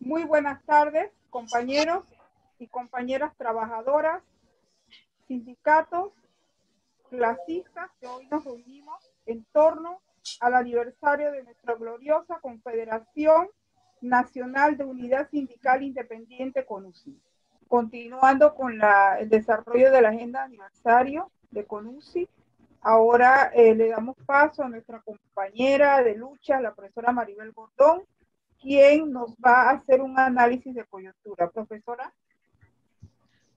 Muy buenas tardes, compañeros y compañeras trabajadoras, sindicatos, clasistas, que hoy nos reunimos en torno al aniversario de nuestra gloriosa Confederación Nacional de Unidad Sindical Independiente CONUSI. Continuando con el desarrollo de la agenda de aniversario de CONUSI, ahora le damos paso a nuestra compañera de lucha, la profesora Maribel Gordón, quien nos va a hacer un análisis de coyuntura. Profesora.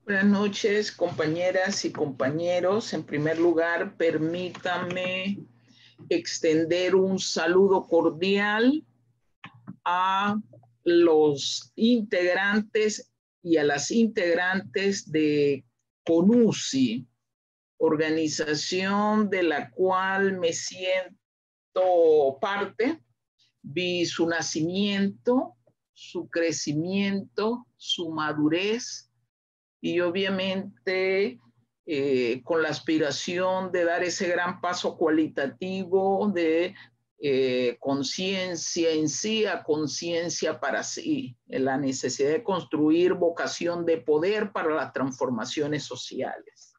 Buenas noches, compañeras y compañeros. En primer lugar, permítame extender un saludo cordial a los integrantes y a las integrantes de CONUSI, organización de la cual me siento parte. Vi su nacimiento, su crecimiento, su madurez y obviamente con la aspiración de dar ese gran paso cualitativo de conciencia en sí a conciencia para sí, en la necesidad de construir vocación de poder para las transformaciones sociales.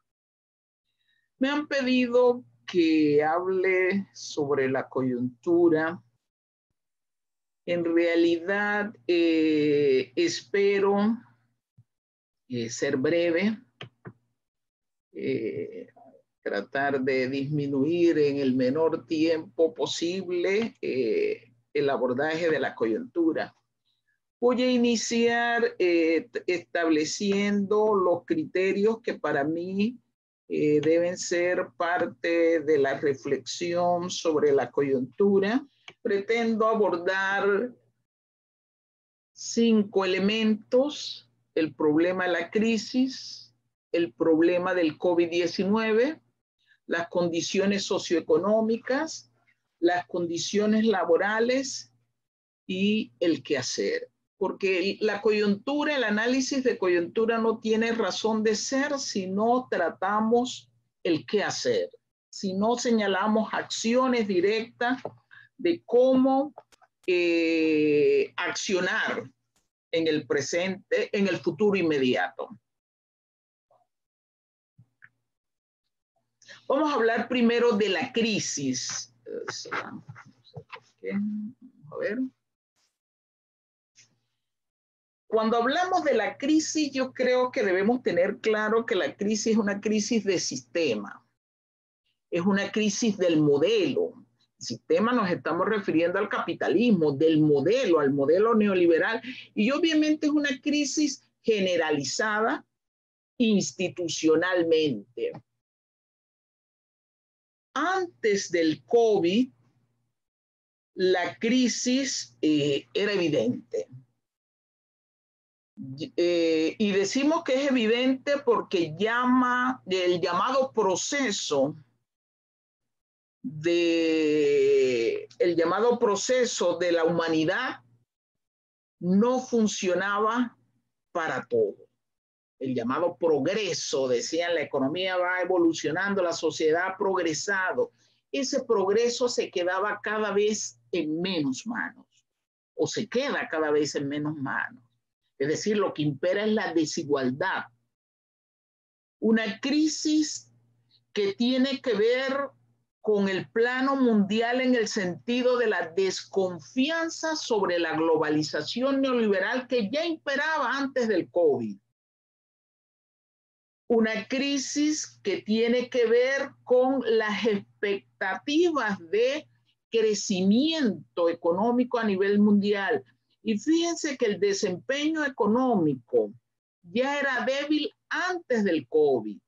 Me han pedido que hable sobre la coyuntura. En realidad, espero ser breve, tratar de disminuir en el menor tiempo posible el abordaje de la coyuntura. Voy a iniciar estableciendo los criterios que para mí deben ser parte de la reflexión sobre la coyuntura. Pretendo abordar 5 elementos: el problema de la crisis, el problema del COVID-19, las condiciones socioeconómicas, las condiciones laborales y el quehacer. Porque la coyuntura, el análisis de coyuntura no tiene razón de ser si no tratamos el quehacer, si no señalamos acciones directas de cómo accionar en el presente, en el futuro inmediato. Vamos a hablar primero de la crisis. A ver. Cuando hablamos de la crisis, yo creo que debemos tener claro que la crisis es una crisis de sistema. Es una crisis del modelo. Sistema nos estamos refiriendo al capitalismo, del modelo, al modelo neoliberal, y obviamente es una crisis generalizada institucionalmente. Antes del COVID, la crisis era evidente. Y decimos que es evidente porque el llamado proceso de la humanidad no funcionaba para todo. El llamado progreso, decían, la economía va evolucionando, la sociedad ha progresado. Ese progreso se quedaba cada vez en menos manos, o se queda cada vez en menos manos. Es decir, lo que impera es la desigualdad. Una crisis que tiene que ver con el plano mundial en el sentido de la desconfianza sobre la globalización neoliberal que ya imperaba antes del COVID. Una crisis que tiene que ver con las expectativas de crecimiento económico a nivel mundial. Y fíjense que el desempeño económico ya era débil antes del COVID.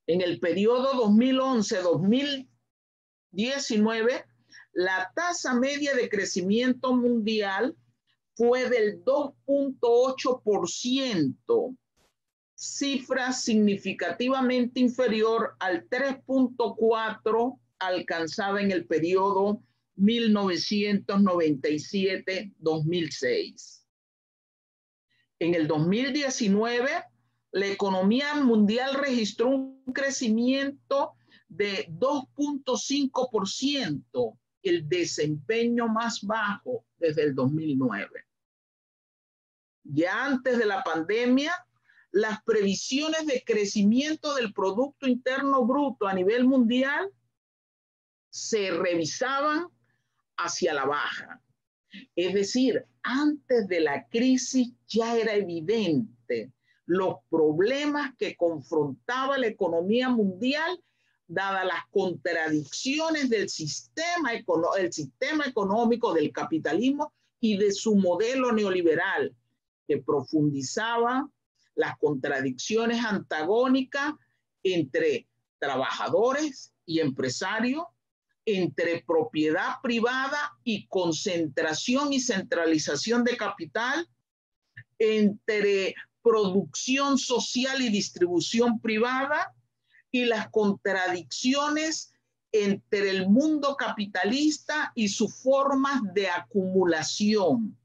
En el periodo 2011-2019, la tasa media de crecimiento mundial fue del 2.8%, cifra significativamente inferior al 3.4% alcanzada en el periodo 1997-2006. En el 2019, la economía mundial registró un crecimiento de 2.5%, el desempeño más bajo desde el 2009. ya antes de la pandemia, las previsiones de crecimiento del Producto Interno Bruto a nivel mundial se revisaban hacia la baja. Es decir, antes de la crisis ya era evidente los problemas que confrontaba la economía mundial, dadas las contradicciones del sistema económico, del capitalismo y de su modelo neoliberal, que profundizaba las contradicciones antagónicas entre trabajadores y empresarios, entre propiedad privada y concentración y centralización de capital, entre producción social y distribución privada, y las contradicciones entre el mundo capitalista y sus formas de acumulación.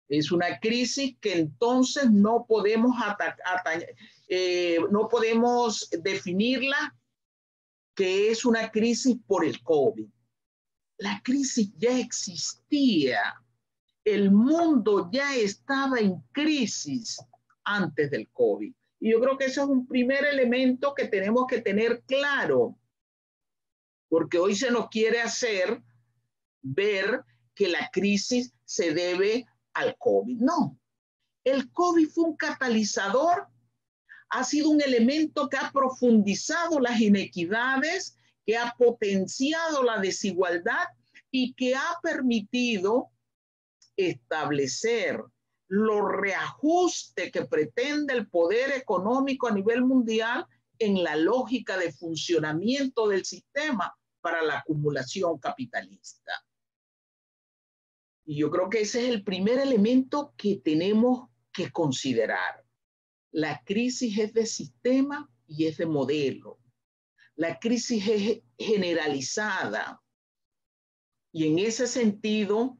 Es una crisis que entonces no podemos no podemos definirla que es una crisis por el COVID. La crisis ya existía. El mundo ya estaba en crisis antes del COVID. Y yo creo que ese es un primer elemento que tenemos que tener claro, porque hoy se nos quiere hacer ver que la crisis se debe al COVID. No, el COVID fue un catalizador, ha sido un elemento que ha profundizado las inequidades, que ha potenciado la desigualdad y que ha permitido establecer los reajustes que pretende el poder económico a nivel mundial en la lógica de funcionamiento del sistema para la acumulación capitalista. Y yo creo que ese es el primer elemento que tenemos que considerar. La crisis es de sistema y es de modelo. La crisis es generalizada. Y en ese sentido,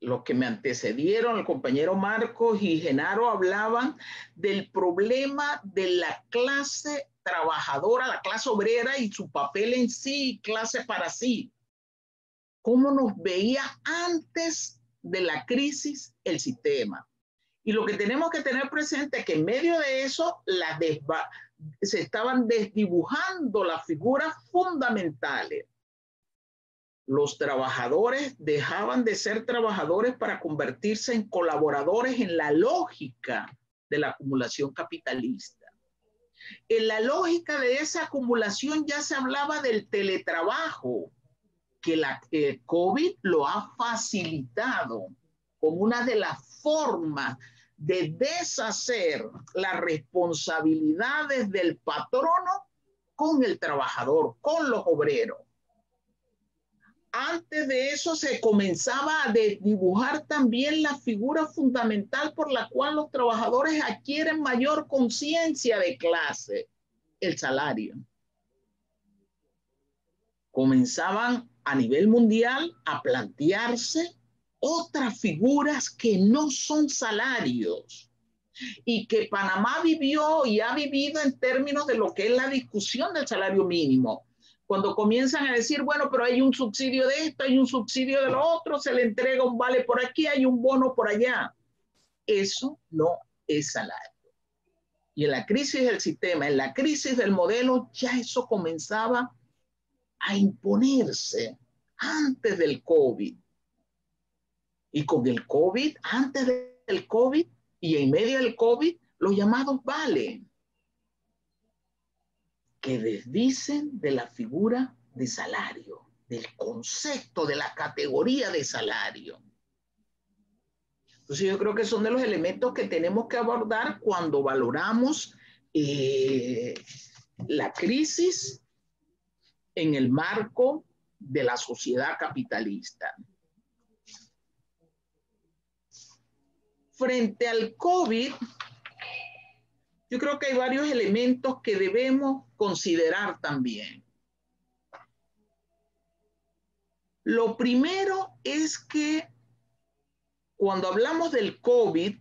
los que me antecedieron, el compañero Marcos y Genaro, hablaban del problema de la clase trabajadora, la clase obrera y su papel en sí, clase para sí. ¿Cómo nos veía antes de la crisis el sistema? Y lo que tenemos que tener presente es que en medio de eso se estaban desdibujando las figuras fundamentales. Los trabajadores dejaban de ser trabajadores para convertirse en colaboradores en la lógica de la acumulación capitalista. En la lógica de esa acumulación ya se hablaba del teletrabajo, que el COVID lo ha facilitado como una de las formas de deshacer las responsabilidades del patrono con el trabajador, con los obreros. Antes de eso se comenzaba a dibujar también la figura fundamental por la cual los trabajadores adquieren mayor conciencia de clase, el salario. Comenzaban a nivel mundial a plantearse otras figuras que no son salarios y que Panamá vivió y ha vivido en términos de lo que es la discusión del salario mínimo. Cuando comienzan a decir, bueno, pero hay un subsidio de esto, hay un subsidio de lo otro, se le entrega un vale por aquí, hay un bono por allá. Eso no es salario. Y en la crisis del sistema, en la crisis del modelo, ya eso comenzaba a imponerse antes del COVID. Y con el COVID, antes del COVID y en medio del COVID, los llamados vales, que desdicen de la figura de salario, del concepto de la categoría de salario. Entonces yo creo que son de los elementos que tenemos que abordar cuando valoramos la crisis en el marco de la sociedad capitalista. Frente al COVID, yo creo que hay varios elementos que debemos considerar también. Lo primero es que cuando hablamos del COVID,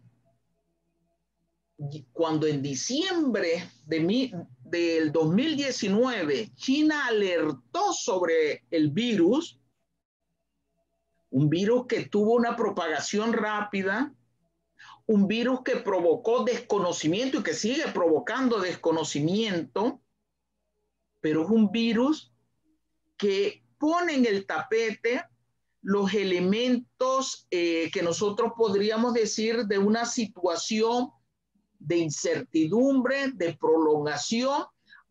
cuando en diciembre del 2019 China alertó sobre el virus, Un virus que tuvo una propagación rápida, un virus que provocó desconocimiento y que sigue provocando desconocimiento, pero es un virus que pone en el tapete los elementos que nosotros podríamos decir de una situación de incertidumbre, de prolongación,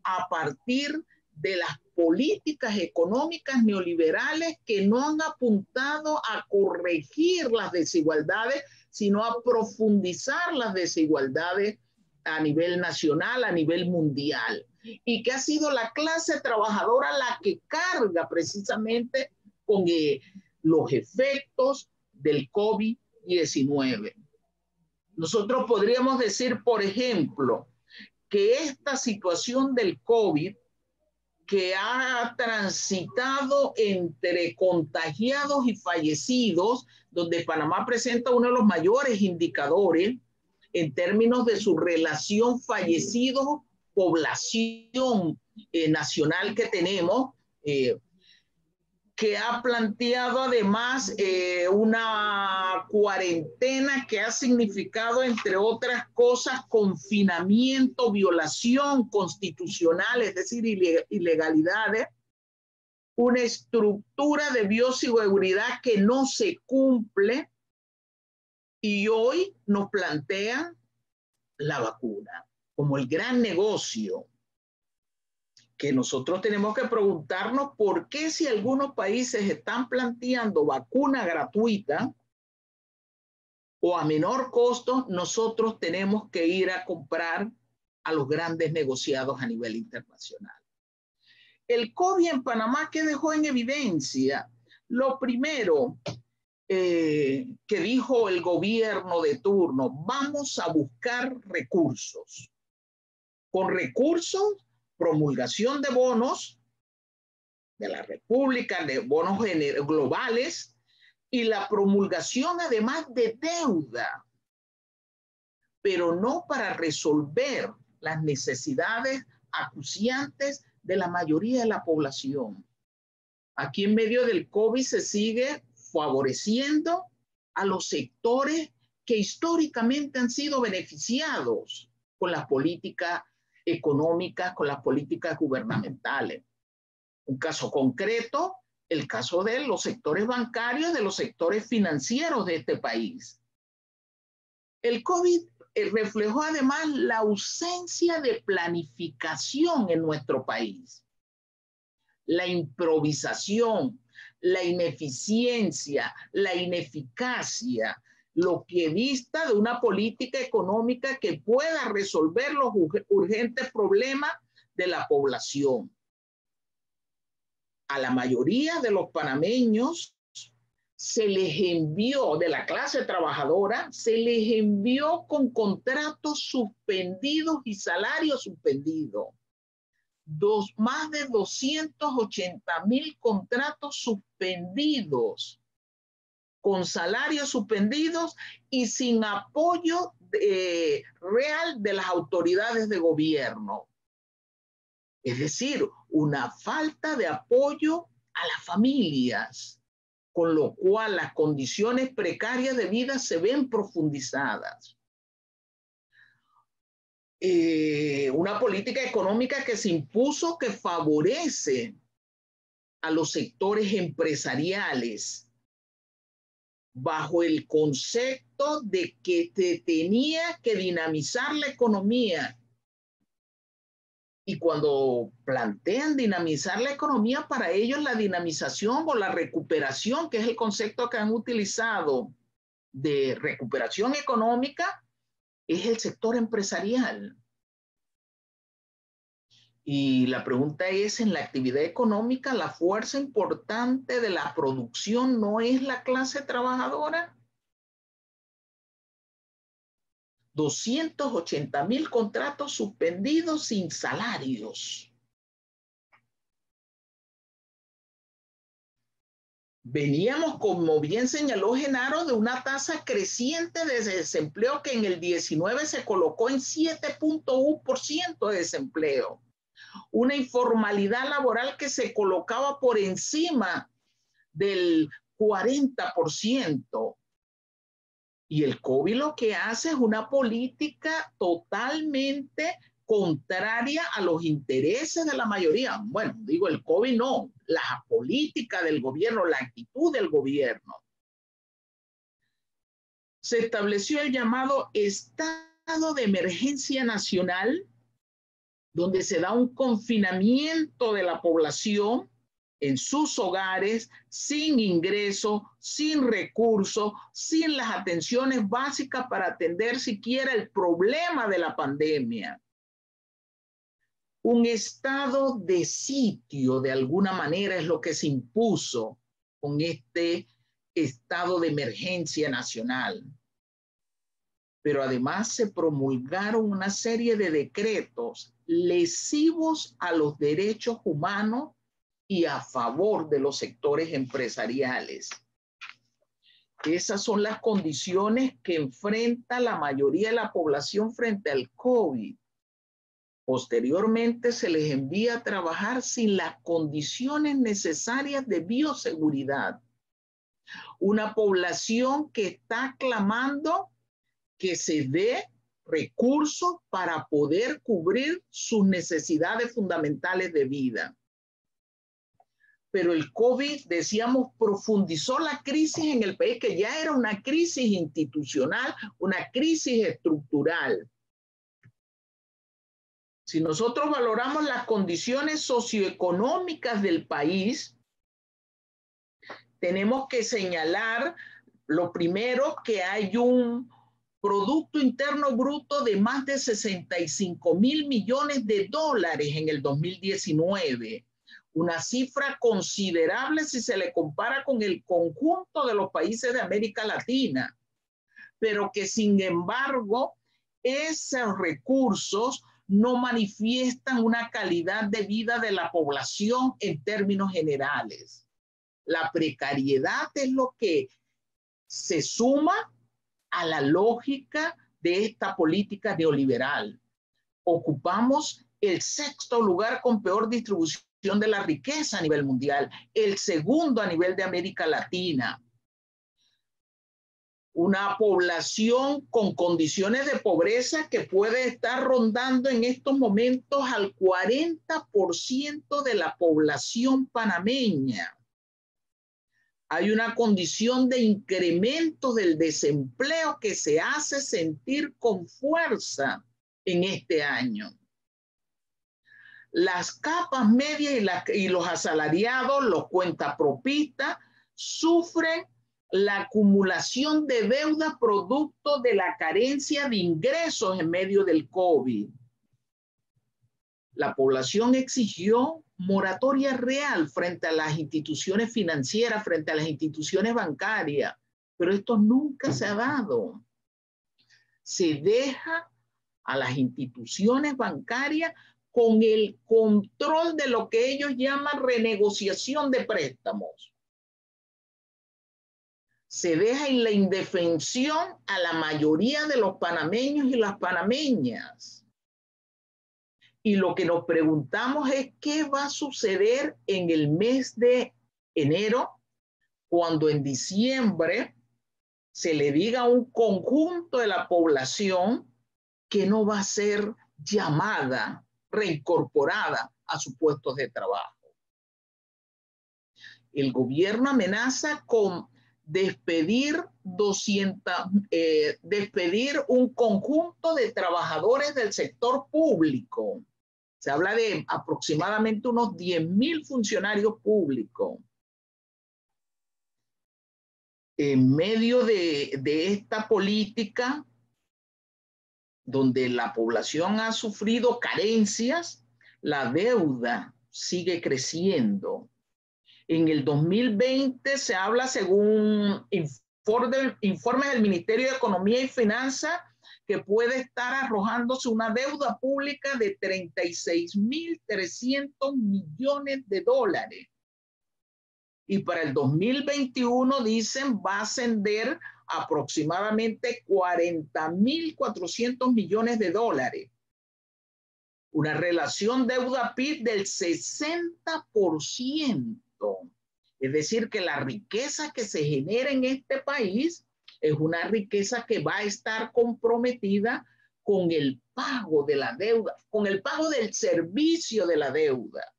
a partir de las políticas económicas neoliberales que no han apuntado a corregir las desigualdades, sino a profundizar las desigualdades a nivel nacional, a nivel mundial, y que ha sido la clase trabajadora la que carga precisamente con los efectos del COVID-19. Nosotros podríamos decir, por ejemplo, que esta situación del COVID, que ha transitado entre contagiados y fallecidos, donde Panamá presenta uno de los mayores indicadores en términos de su relación fallecidos-población nacional que tenemos, que ha planteado además una cuarentena que ha significado, entre otras cosas, confinamiento, violación constitucional, es decir, ilegalidades, una estructura de bioseguridad que no se cumple, y hoy nos plantean la vacuna como el gran negocio, que nosotros tenemos que preguntarnos por qué, si algunos países están planteando vacuna gratuita o a menor costo, nosotros tenemos que ir a comprar a los grandes negociados a nivel internacional. El COVID en Panamá, ¿qué dejó en evidencia? Lo primero que dijo el gobierno de turno: vamos a buscar recursos. Con recursos, promulgación de bonos de la República, de bonos globales, y la promulgación además de deuda, pero no para resolver las necesidades acuciantes de la mayoría de la población. Aquí en medio del COVID se sigue favoreciendo a los sectores que históricamente han sido beneficiados con las políticas económicas, con las políticas gubernamentales. Un caso concreto, el caso de los sectores bancarios, de los sectores financieros de este país. El COVID reflejó además la ausencia de planificación en nuestro país, la improvisación, la ineficiencia, la ineficacia, lo que dista de una política económica que pueda resolver los urgentes problemas de la población. A la mayoría de los panameños se les envió, de la clase trabajadora, se les envió con contratos suspendidos y salarios suspendidos. Más de 280,000 contratos suspendidos, con salarios suspendidos y sin apoyo real de las autoridades de gobierno. Es decir, una falta de apoyo a las familias, con lo cual las condiciones precarias de vida se ven profundizadas. Una política económica que se impuso, que favorece a los sectores empresariales bajo el concepto de que se tenía que dinamizar la economía. Y cuando plantean dinamizar la economía, para ellos la dinamización o la recuperación, que es el concepto que han utilizado de recuperación económica, es el sector empresarial. Y la pregunta es, en la actividad económica, ¿la fuerza importante de la producción no es la clase trabajadora? 280,000 contratos suspendidos sin salarios. Veníamos, como bien señaló Genaro, de una tasa creciente de desempleo que en el 19 se colocó en 7.1% de desempleo. Una informalidad laboral que se colocaba por encima del 40%. Y el COVID lo que hace es una política totalmente contraria a los intereses de la mayoría. Bueno, digo el COVID no, la política del gobierno, la actitud del gobierno. Se estableció el llamado estado de emergencia nacional, donde se da un confinamiento de la población en sus hogares, sin ingresos, sin recursos, sin las atenciones básicas para atender siquiera el problema de la pandemia. Un estado de sitio, de alguna manera, es lo que se impuso con este estado de emergencia nacional. Pero además se promulgaron una serie de decretos lesivos a los derechos humanos y a favor de los sectores empresariales. Esas son las condiciones que enfrenta la mayoría de la población frente al COVID. Posteriormente se les envía a trabajar sin las condiciones necesarias de bioseguridad. Una población que está clamando que se dé recursos para poder cubrir sus necesidades fundamentales de vida. Pero el COVID, decíamos, profundizó la crisis en el país, que ya era una crisis institucional, una crisis estructural. Si nosotros valoramos las condiciones socioeconómicas del país, tenemos que señalar, lo primero, que hay un Producto Interno Bruto de más de 65.000 millones de dólares en el 2019. Una cifra considerable si se le compara con el conjunto de los países de América Latina, pero que sin embargo esos recursos no manifiestan una calidad de vida de la población en términos generales. La precariedad es lo que se suma a la lógica de esta política neoliberal. Ocupamos el 6º lugar con peor distribución de la riqueza a nivel mundial, el 2º a nivel de América Latina. Una población con condiciones de pobreza que puede estar rondando en estos momentos al 40% de la población panameña. Hay una condición de incremento del desempleo que se hace sentir con fuerza en este año. Las capas medias y los asalariados, los cuentapropistas, sufren la acumulación de deuda producto de la carencia de ingresos en medio del COVID. La población exigió moratoria real frente a las instituciones financieras, frente a las instituciones bancarias, pero esto nunca se ha dado. Se deja a las instituciones bancarias con el control de lo que ellos llaman renegociación de préstamos. Se deja en la indefensión a la mayoría de los panameños y las panameñas. Y lo que nos preguntamos es qué va a suceder en el mes de enero, cuando en diciembre se le diga a un conjunto de la población que no va a ser llamada, reincorporada a sus puestos de trabajo. El gobierno amenaza con despedir un conjunto de trabajadores del sector público. Se habla de aproximadamente unos 10.000 funcionarios públicos. En medio de esta política, donde la población ha sufrido carencias, la deuda sigue creciendo. En el 2020 se habla, según informes del Ministerio de Economía y Finanzas, que puede estar arrojándose una deuda pública de 36.300 millones de dólares. Y para el 2021 dicen va a ascender aproximadamente 40.400 millones de dólares. Una relación deuda-PIB del 60%. Es decir, que la riqueza que se genera en este país es una riqueza que va a estar comprometida con el pago de la deuda, con el pago del servicio de la deuda.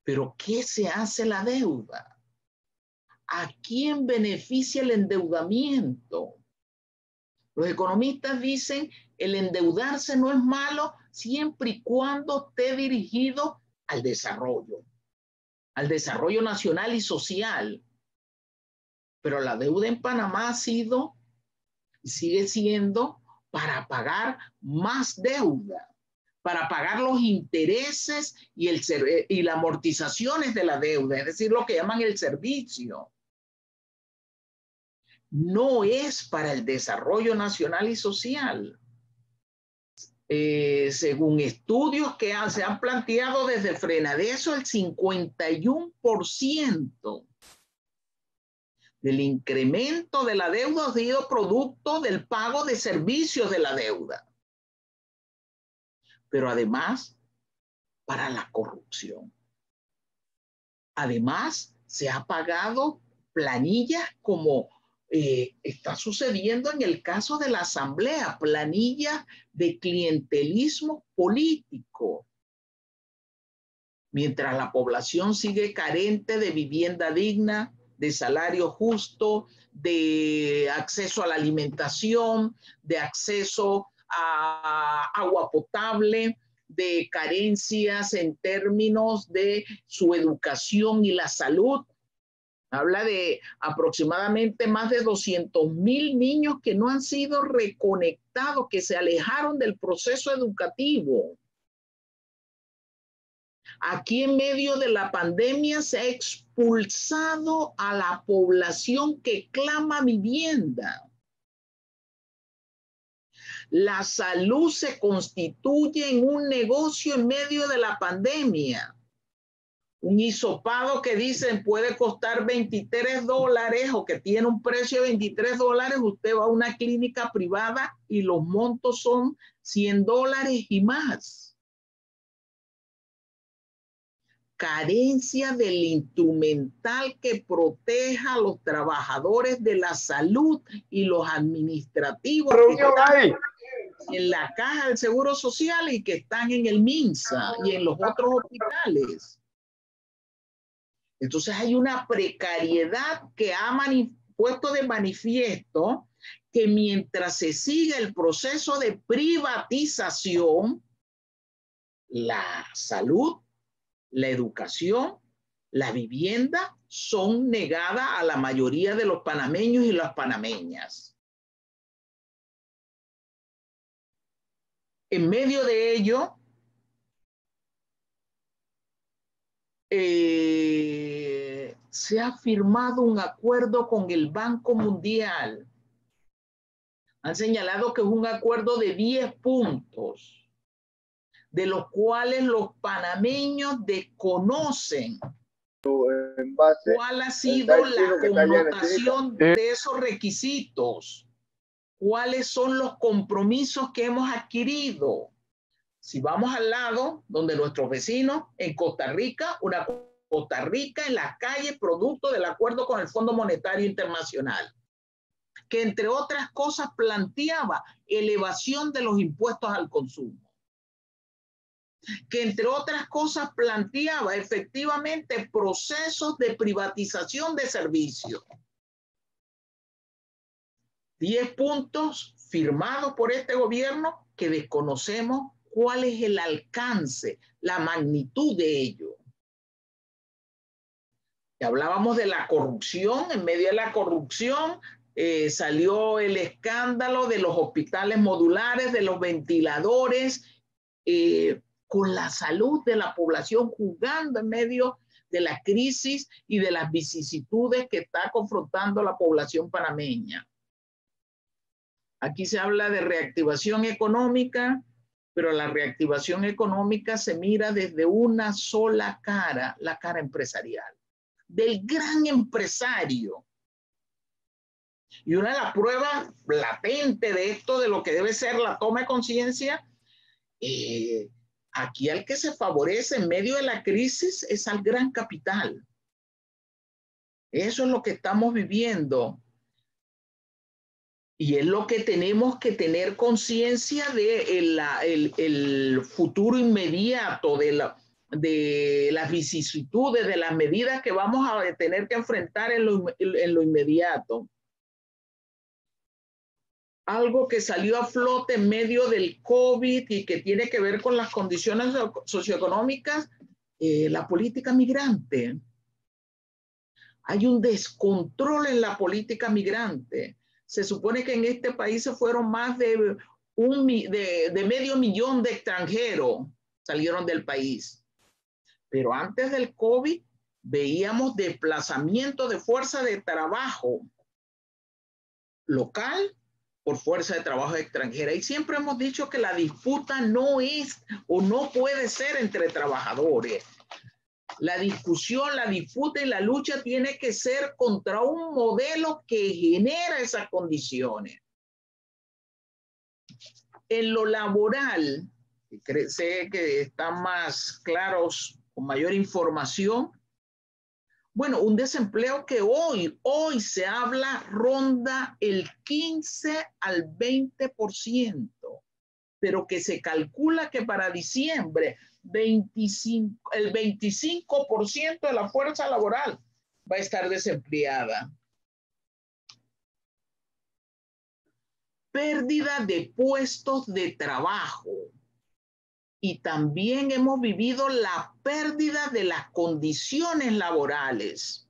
Pero ¿qué se hace la deuda? ¿A quién beneficia el endeudamiento? Los economistas dicen el endeudarse no es malo siempre y cuando esté dirigido al desarrollo nacional y social. Pero la deuda en Panamá ha sido y sigue siendo para pagar más deuda, para pagar los intereses y las amortizaciones de la deuda, es decir, lo que llaman el servicio. No es para el desarrollo nacional y social. Según estudios que se han planteado desde Frenadeso, el 51% del incremento de la deuda ha sido producto del pago de servicios de la deuda. Pero además, para la corrupción. Además, se ha pagado planillas como está sucediendo en el caso de la Asamblea, planillas de clientelismo político. Mientras la población sigue carente de vivienda digna, de salario justo, de acceso a la alimentación, de acceso a agua potable, de carencias en términos de su educación y la salud. Habla de aproximadamente más de 200,000 niños que no han sido reconectados, que se alejaron del proceso educativo. Aquí en medio de la pandemia se ha expulsado a la población que clama vivienda. La salud se constituye en un negocio en medio de la pandemia. Un hisopado que dicen puede costar $23 o que tiene un precio de $23, usted va a una clínica privada y los montos son $100 y más. Carencia del instrumental que proteja a los trabajadores de la salud y los administrativos que están en la Caja del Seguro Social y que están en el MINSA y en los otros hospitales. Entonces hay una precariedad que ha puesto de manifiesto que mientras se siga el proceso de privatización, la salud, la educación, la vivienda son negadas a la mayoría de los panameños y las panameñas. En medio de ello, se ha firmado un acuerdo con el Banco Mundial. Han señalado que es un acuerdo de 10 puntos, de los cuales los panameños desconocen cuál ha sido la connotación de esos requisitos, cuáles son los compromisos que hemos adquirido. Si vamos al lado, donde nuestros vecinos, en Costa Rica, una Costa Rica en las calles, producto del acuerdo con el Fondo Monetario Internacional, que entre otras cosas planteaba elevación de los impuestos al consumo, que entre otras cosas planteaba efectivamente procesos de privatización de servicios. 10 puntos firmados por este gobierno que desconocemos cuál es el alcance, la magnitud de ello. Y hablábamos de la corrupción. En medio de la corrupción salió el escándalo de los hospitales modulares, de los ventiladores, con la salud de la población jugando en medio de la crisis y de las vicisitudes que está confrontando la población panameña. Aquí se habla de reactivación económica, pero la reactivación económica se mira desde una sola cara, la cara empresarial, del gran empresario. Y una de las pruebas latentes de esto, de lo que debe ser la toma de conciencia, aquí al que se favorece en medio de la crisis es al gran capital, Eso es lo que estamos viviendo. Y es lo que tenemos que tener conciencia de el futuro inmediato, de las vicisitudes, de las medidas que vamos a tener que enfrentar en lo inmediato. Algo que salió a flote en medio del COVID y que tiene que ver con las condiciones socioeconómicas, la política migrante. Hay un descontrol en la política migrante. Se supone que en este país se fueron más de medio millón de extranjeros salieron del país. Pero antes del COVID veíamos desplazamiento de fuerza de trabajo local por fuerza de trabajo extranjera. Y siempre hemos dicho que la disputa no es o no puede ser entre trabajadores. La discusión, la disputa y la lucha tiene que ser contra un modelo que genera esas condiciones. En lo laboral, sé que están más claros, con mayor información. Bueno, un desempleo que hoy se habla ronda el 15 al 20%, pero que se calcula que para diciembre el 25% de la fuerza laboral va a estar desempleada. Pérdida de puestos de trabajo. Y también hemos vivido la pérdida de las condiciones laborales.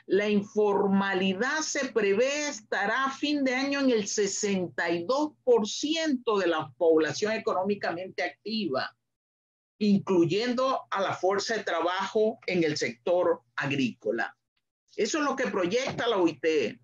La informalidad se prevé estará a fin de año en el 62% de la población económicamente activa, incluyendo a la fuerza de trabajo en el sector agrícola. Eso es lo que proyecta la OIT.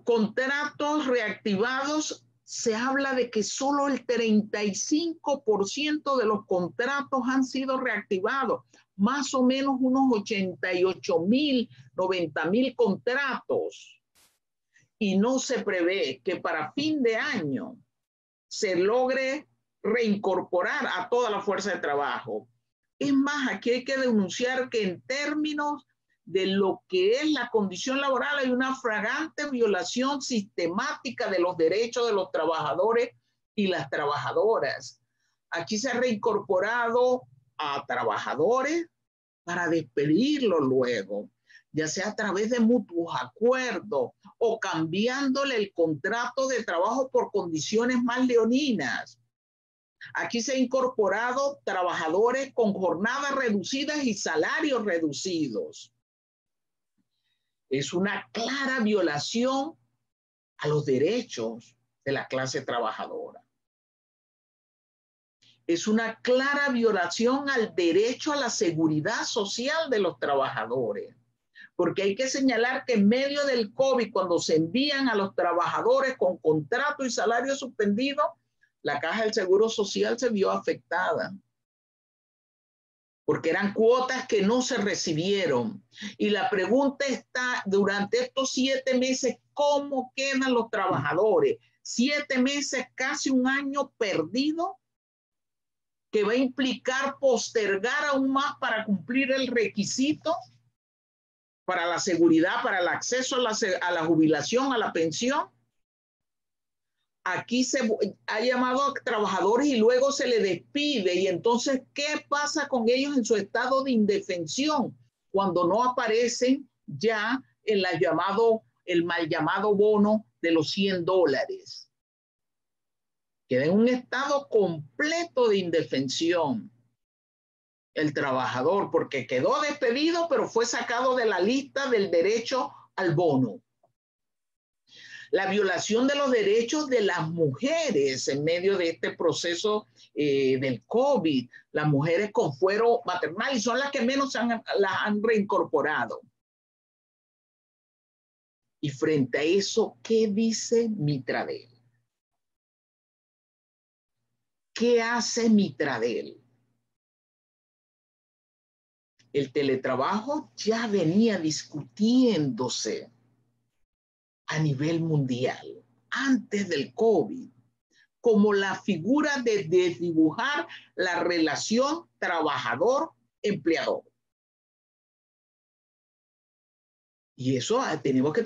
Contratos reactivados, se habla de que solo el 35% de los contratos han sido reactivados, más o menos unos 88,000, 90,000 contratos. Y no se prevé que para fin de año se logre reincorporar a toda la fuerza de trabajo. Es más, aquí hay que denunciar que en términos de lo que es la condición laboral hay una flagrante violación sistemática de los derechos de los trabajadores y las trabajadoras. Aquí se ha reincorporado a trabajadores para despedirlos luego, ya sea a través de mutuos acuerdos o cambiándole el contrato de trabajo por condiciones más leoninas. Aquí se han incorporado trabajadores con jornadas reducidas y salarios reducidos. Es una clara violación a los derechos de la clase trabajadora. Es una clara violación al derecho a la seguridad social de los trabajadores. Porque hay que señalar que en medio del COVID, cuando se envían a los trabajadores con contrato y salario suspendido, la Caja del Seguro Social se vio afectada. Porque eran cuotas que no se recibieron. Y la pregunta está, durante estos 7 meses, ¿cómo quedan los trabajadores? 7 meses, casi un año perdido, que va a implicar postergar aún más para cumplir el requisito para la seguridad, para el acceso a la jubilación, a la pensión. Aquí se ha llamado a trabajadores y luego se les despide. Y entonces, ¿qué pasa con ellos en su estado de indefensión cuando no aparecen ya en el mal llamado bono de los $100? Queda en un estado completo de indefensión el trabajador, porque quedó despedido, pero fue sacado de la lista del derecho al bono. La violación de los derechos de las mujeres en medio de este proceso del COVID. Las mujeres con fuero maternal y son las que menos las han reincorporado. Y frente a eso, ¿qué dice Mitradel? ¿Qué hace Mitradel? El teletrabajo ya venía discutiéndose a nivel mundial antes del COVID, como la figura de desdibujar la relación trabajador-empleador. Y eso tenemos que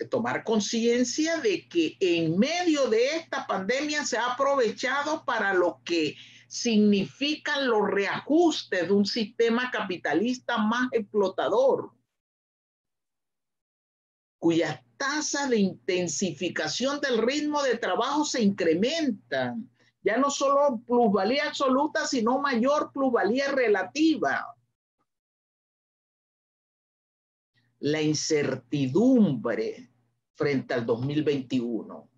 tomar conciencia de que en medio de esta pandemia se ha aprovechado para lo que significan los reajustes de un sistema capitalista más explotador, cuyas tasas de intensificación del ritmo de trabajo se incrementan. Ya no solo plusvalía absoluta, sino mayor plusvalía relativa. La incertidumbre frente al 2021.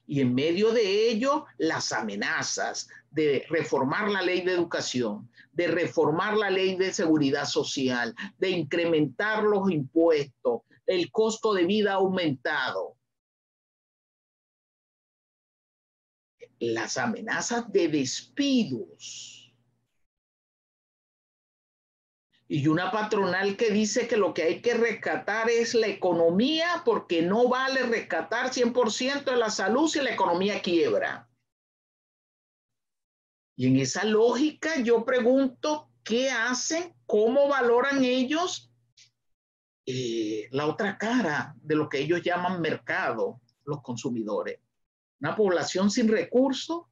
Y en medio de ello, las amenazas de reformar la ley de educación, de reformar la ley de seguridad social, de incrementar los impuestos, el costo de vida aumentado. Las amenazas de despidos. Y una patronal que dice que lo que hay que rescatar es la economía porque no vale rescatar 100% de la salud si la economía quiebra. Y en esa lógica yo pregunto, ¿qué hacen? ¿Cómo valoran ellos la otra cara de lo que ellos llaman mercado, los consumidores? Una población sin recursos,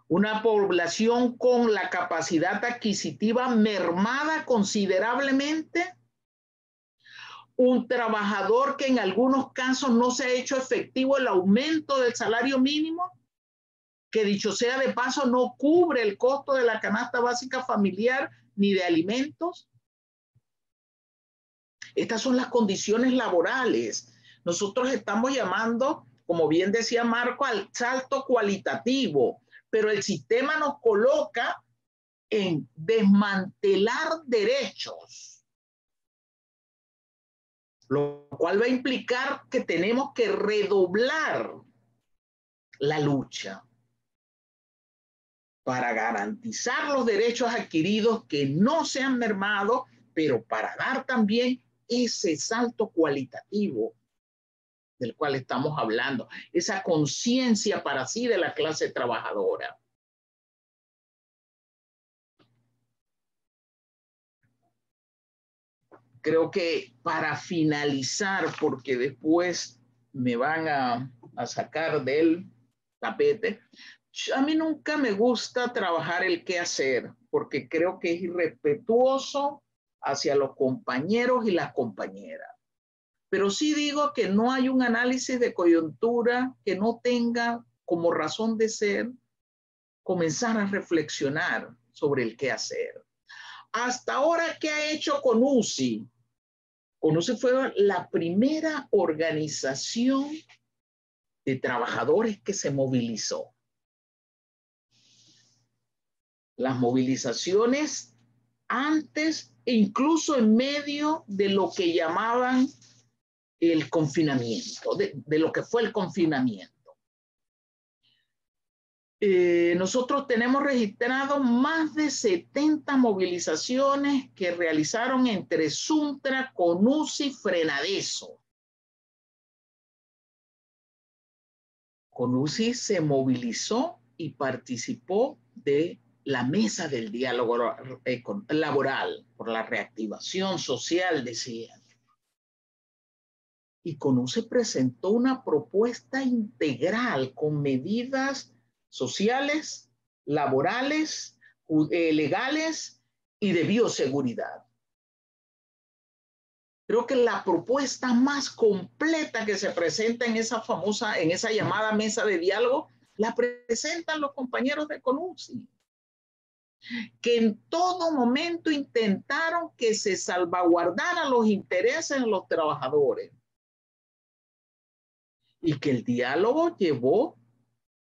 una población con la capacidad adquisitiva mermada considerablemente, un trabajador que en algunos casos no se ha hecho efectivo el aumento del salario mínimo, que dicho sea de paso no cubre el costo de la canasta básica familiar ni de alimentos. Estas son las condiciones laborales. Nosotros estamos llamando, como bien decía Marco, al salto cualitativo, pero el sistema nos coloca en desmantelar derechos, lo cual va a implicar que tenemos que redoblar la lucha para garantizar los derechos adquiridos que no se han mermado, pero para dar también ese salto cualitativo del cual estamos hablando, esa conciencia para sí de la clase trabajadora. Creo que para finalizar, porque después me van a sacar del tapete, a mí nunca me gusta trabajar el qué hacer, porque creo que es irrespetuoso hacia los compañeros y las compañeras. Pero sí digo que no hay un análisis de coyuntura que no tenga como razón de ser comenzar a reflexionar sobre el qué hacer. Hasta ahora, ¿qué ha hecho CONUSI? CONUSI fue la primera organización de trabajadores que se movilizó. Las movilizaciones antes e incluso en medio de lo que llamaban el confinamiento, de lo que fue el confinamiento. Nosotros tenemos registrado más de 70 movilizaciones que realizaron entre Suntra, CONUSI, Frenadeso. CONUSI se movilizó y participó de la mesa del diálogo laboral por la reactivación social, decían. Y CONUSI presentó una propuesta integral con medidas sociales, laborales, legales y de bioseguridad. Creo que la propuesta más completa que se presenta en esa llamada mesa de diálogo, la presentan los compañeros de CONUSI, que en todo momento intentaron que se salvaguardaran los intereses de los trabajadores y que el diálogo llevó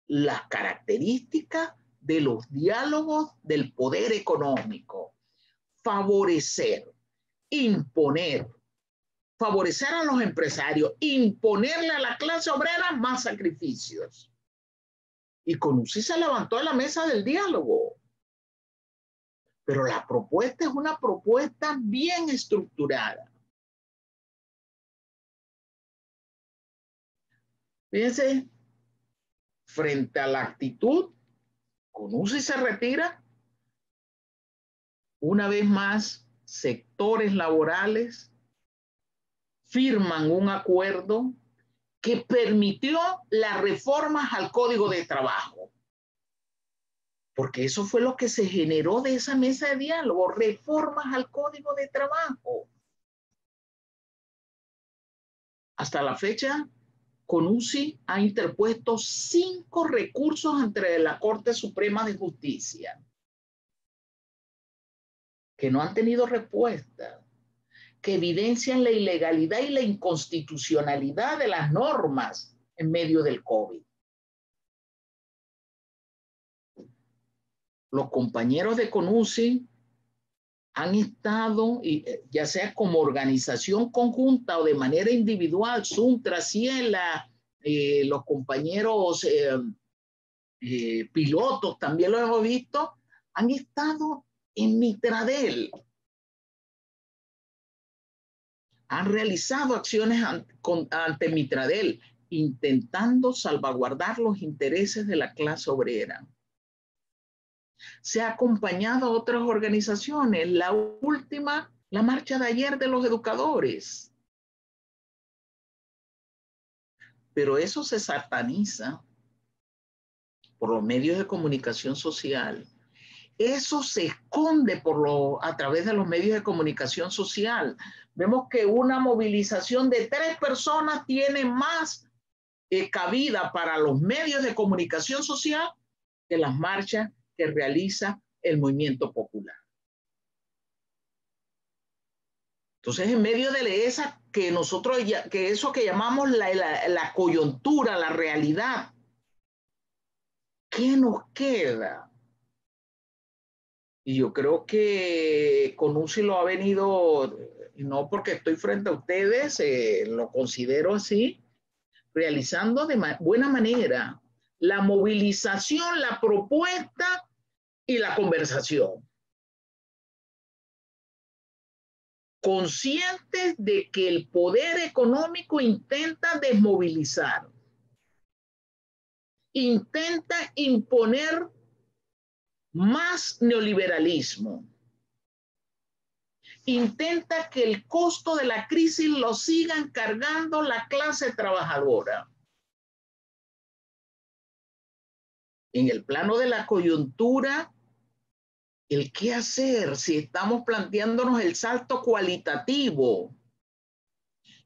las características de los diálogos del poder económico: favorecer, imponer, favorecer a los empresarios, imponerle a la clase obrera más sacrificios. Y CONUSI se levantó de la mesa del diálogo. Pero la propuesta es una propuesta bien estructurada. Fíjense, frente a la actitud, CONUSI se retira. Una vez más, sectores laborales firman un acuerdo que permitió las reformas al Código de Trabajo. Porque eso fue lo que se generó de esa mesa de diálogo, reformas al Código de Trabajo. Hasta la fecha, CONUSI ha interpuesto 5 recursos ante la Corte Suprema de Justicia que no han tenido respuesta, que evidencian la ilegalidad y la inconstitucionalidad de las normas en medio del COVID. Los compañeros de CONUSI han estado, ya sea como organización conjunta o de manera individual, Suntra, Ciela, los compañeros pilotos, también lo hemos visto, han estado en Mitradel. Han realizado acciones ante Mitradel, intentando salvaguardar los intereses de la clase obrera. Se ha acompañado a otras organizaciones, la última, la marcha de ayer de los educadores. Pero eso se sataniza por los medios de comunicación social. Eso se esconde a través de los medios de comunicación social. Vemos que una movilización de 3 personas tiene más cabida para los medios de comunicación social que las marchas que realiza el movimiento popular. Entonces, en medio de esa que nosotros, que eso que llamamos la coyuntura, la realidad, ¿qué nos queda? Y yo creo que CONUSI lo ha venido, no porque estoy frente a ustedes, lo considero así, realizando de buena manera la movilización, la propuesta y la conversación. Conscientes de que el poder económico intenta desmovilizar, intenta imponer más neoliberalismo, intenta que el costo de la crisis lo sigan cargando la clase trabajadora. En el plano de la coyuntura, el qué hacer si estamos planteándonos el salto cualitativo.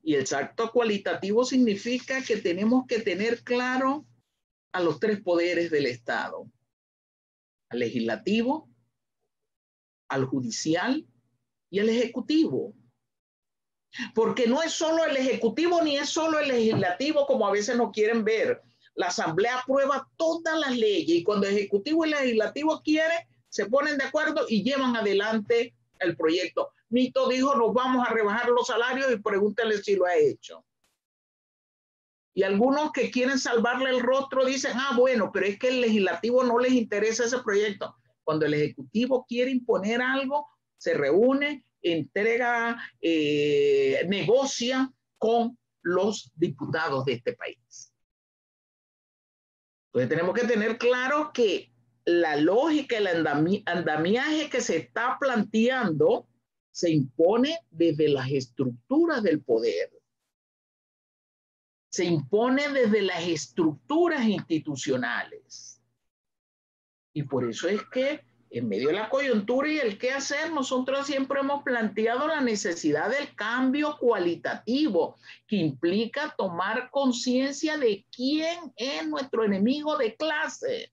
Y el salto cualitativo significa que tenemos que tener claro a los 3 poderes del Estado: al legislativo, al judicial y al ejecutivo. Porque no es solo el ejecutivo ni es solo el legislativo como a veces nos quieren ver. La asamblea aprueba todas las leyes y cuando el ejecutivo y el legislativo quieren, se ponen de acuerdo y llevan adelante el proyecto. Nito dijo, nos vamos a rebajar los salarios y pregúntale si lo ha hecho. Y algunos que quieren salvarle el rostro dicen, bueno, pero es que el legislativo no les interesa ese proyecto. Cuando el ejecutivo quiere imponer algo, se reúne, entrega, negocia con los diputados de este país. Entonces tenemos que tener claro que la lógica, el andamiaje que se está planteando se impone desde las estructuras del poder. Se impone desde las estructuras institucionales. Y por eso es que en medio de la coyuntura y el qué hacer, nosotros siempre hemos planteado la necesidad del cambio cualitativo, que implica tomar conciencia de quién es nuestro enemigo de clase.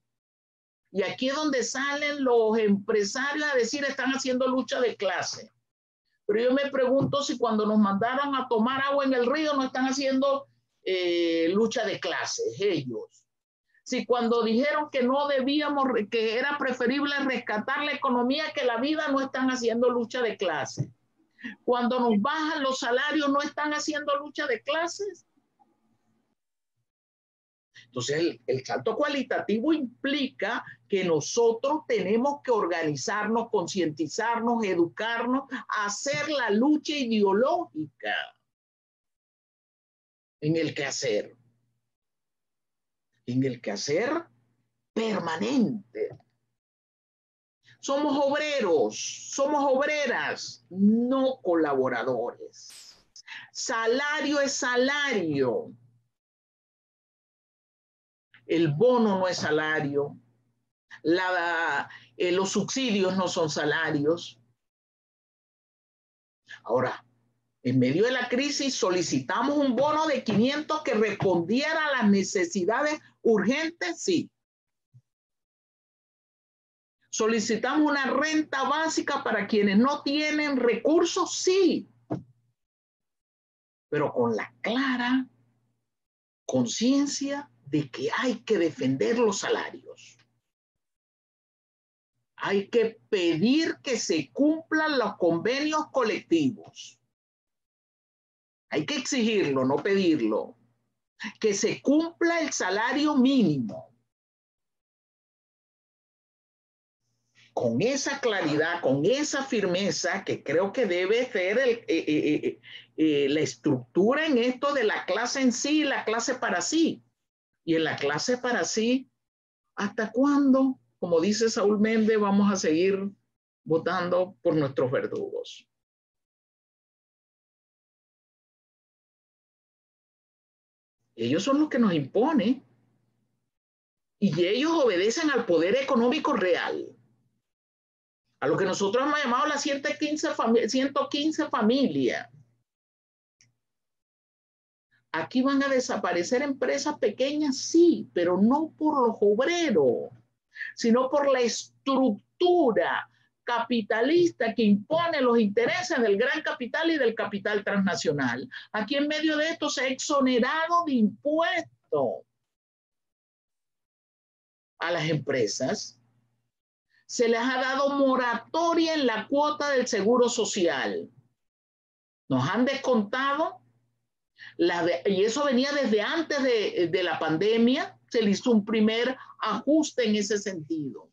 Y aquí es donde salen los empresarios a decir están haciendo lucha de clase. Pero yo me pregunto si cuando nos mandaron a tomar agua en el río no están haciendo lucha de clases ellos. Si cuando dijeron que no debíamos, que era preferible rescatar la economía que la vida, no están haciendo lucha de clases. Cuando nos bajan los salarios, no están haciendo lucha de clases. Entonces, el salto cualitativo implica que nosotros tenemos que organizarnos, concientizarnos, educarnos, hacer la lucha ideológica en el quehacer. En el quehacer permanente. Somos obreros, somos obreras, no colaboradores. Salario es salario. El bono no es salario. Los subsidios no son salarios. Ahora, en medio de la crisis solicitamos un bono de 500 que respondiera a las necesidades urgentes, sí. Solicitamos una renta básica para quienes no tienen recursos, sí. Pero con la clara conciencia de que hay que defender los salarios. Hay que pedir que se cumplan los convenios colectivos. Hay que exigirlo, no pedirlo. Que se cumpla el salario mínimo. Con esa claridad, con esa firmeza que creo que debe ser la estructura en esto de la clase en sí y la clase para sí. Y en la clase para sí, ¿hasta cuándo? Como dice Saúl Méndez, vamos a seguir votando por nuestros verdugos. Ellos son los que nos imponen y ellos obedecen al poder económico real. A lo que nosotros hemos llamado las 115 familias. Aquí van a desaparecer empresas pequeñas, sí, pero no por los obreros, sino por la estructura capitalista que impone los intereses del gran capital y del capital transnacional. Aquí en medio de esto se ha exonerado de impuestos a las empresas. Se les ha dado moratoria en la cuota del seguro social. Nos han descontado, y eso venía desde antes de la pandemia, se le hizo un primer ajuste en ese sentido.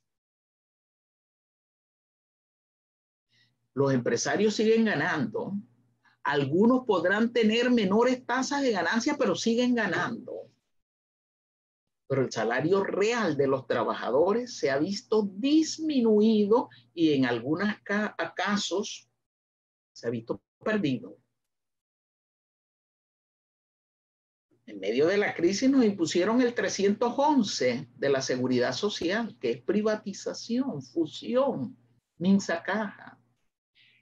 Los empresarios siguen ganando. Algunos podrán tener menores tasas de ganancia, pero siguen ganando. Pero el salario real de los trabajadores se ha visto disminuido y en algunos casos se ha visto perdido. En medio de la crisis nos impusieron el 311 de la Seguridad Social, que es privatización, fusión, minsa caja.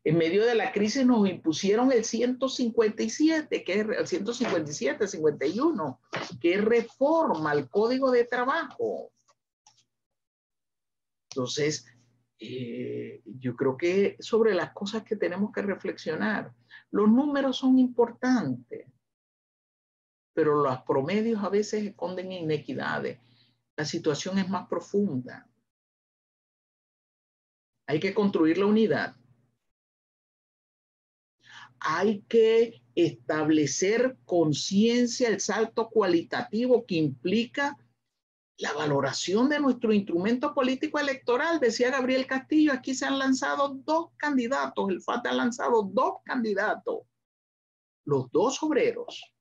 En medio de la crisis nos impusieron el 157, que es el 157, 51, que es reforma al Código de Trabajo. Entonces, yo creo que sobre las cosas que tenemos que reflexionar, los números son importantes, pero los promedios a veces esconden inequidades. La situación es más profunda. Hay que construir la unidad. Hay que establecer conciencia, el salto cualitativo que implica la valoración de nuestro instrumento político electoral. Decía Gabriel Castillo, aquí se han lanzado 2 candidatos, el FAT ha lanzado 2 candidatos, los 2 obreros.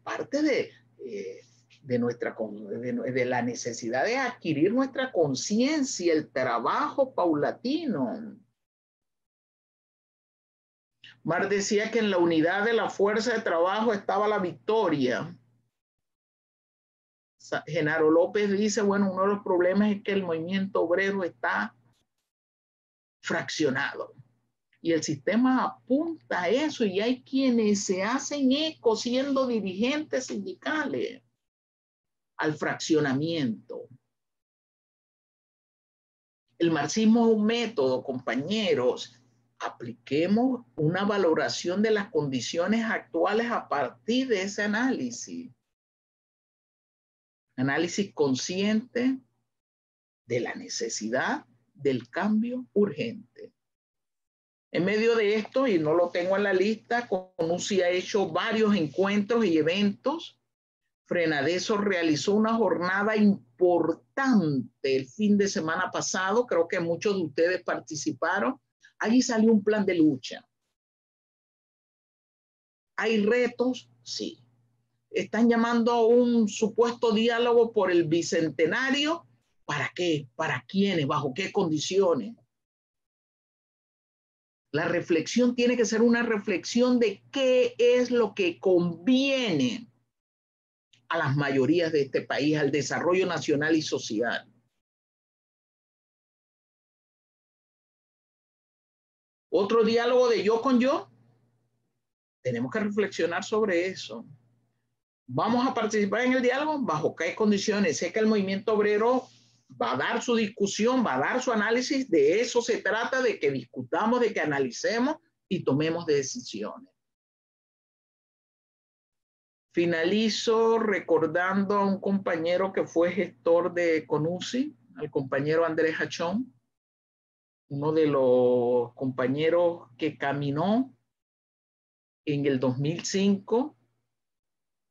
Parte de la necesidad de adquirir nuestra conciencia, el trabajo paulatino. Marx decía que en la unidad de la fuerza de trabajo estaba la victoria. Genaro López dice, bueno, uno de los problemas es que el movimiento obrero está fraccionado. Y el sistema apunta a eso y hay quienes se hacen eco siendo dirigentes sindicales al fraccionamiento. El marxismo es un método, compañeros. Apliquemos una valoración de las condiciones actuales a partir de ese análisis. Análisis consciente de la necesidad del cambio urgente. En medio de esto, y no lo tengo en la lista, CONUSI ha hecho varios encuentros y eventos. Frenadeso realizó una jornada importante el fin de semana pasado, creo que muchos de ustedes participaron. Allí salió un plan de lucha. ¿Hay retos? Sí. están llamando a un supuesto diálogo por el bicentenario. ¿Para qué? ¿Para quiénes? ¿Bajo qué condiciones? La reflexión tiene que ser una reflexión de qué es lo que conviene a las mayorías de este país, al desarrollo nacional y social. Otro diálogo de yo con yo. Tenemos que reflexionar sobre eso. ¿Vamos a participar en el diálogo? ¿Bajo qué condiciones? Sé que el movimiento obrero va a dar su discusión, va a dar su análisis. De eso se trata, de que discutamos, de que analicemos y tomemos decisiones. Finalizo recordando a un compañero que fue gestor de CONUSI, al compañero Andrés Hachón, uno de los compañeros que caminó en el 2005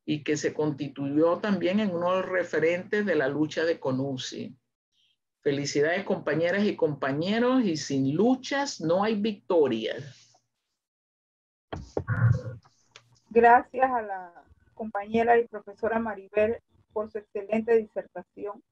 y que se constituyó también en uno de los referentes de la lucha de CONUSI. Felicidades, compañeras y compañeros, y sin luchas no hay victorias. Gracias a la compañera y profesora Maribel por su excelente disertación.